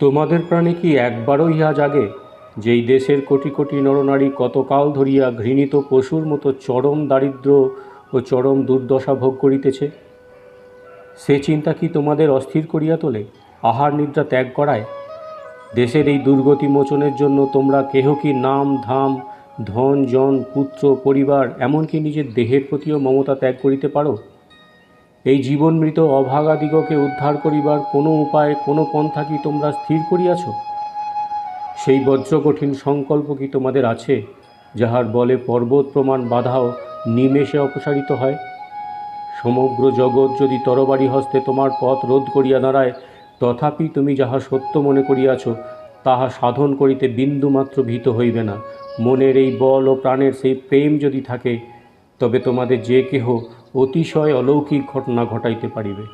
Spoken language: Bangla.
তোমাদের প্রাণে কি একবারও ইহা জাগে, যেই দেশের কোটি কোটি নরনারী কতকাল ধরিয়া ঘৃণিত পশুর মতো চরম দারিদ্র ও চরম দুর্দশা ভোগ করিতেছে? সে চিন্তা কি তোমাদের অস্থির করিয়া তোলে, আহার নিদ্রা ত্যাগ করায়? দেশের এই দুর্গতি মোচনের জন্য তোমরা কেহ কি নাম ধাম, ধন জন, পুত্র পরিবার, এমনকি নিজের দেহের প্রতিও মমতা ত্যাগ করিতে পারো? এই জীবনমৃত অভাগাদিগকে উদ্ধার করিবার কোনো উপায়, কোনো পন্থা কি তোমরা স্থির করিয়াছ? সেই বজ্রকঠিন সংকল্প কি তোমাদের আছে, যাহার বলে পর্বত প্রমাণ বাধাও নিমেষে অপসারিত হয়? সমগ্র জগৎ যদি তরবারি হস্তে তোমার পথ রোধ করিয়া দাঁড়ায়, তথাপি তুমি যাহা সত্য মনে করিয়াছ তাহা সাধন করিতে বিন্দুমাত্র ভীত হইবে না। মনের এই বল ও প্রাণের সেই প্রেম যদি থাকে, তবে তোমাদের যে কেহ অতিশয় অলৌকিক ঘটনা ঘটাইতে পারিবে।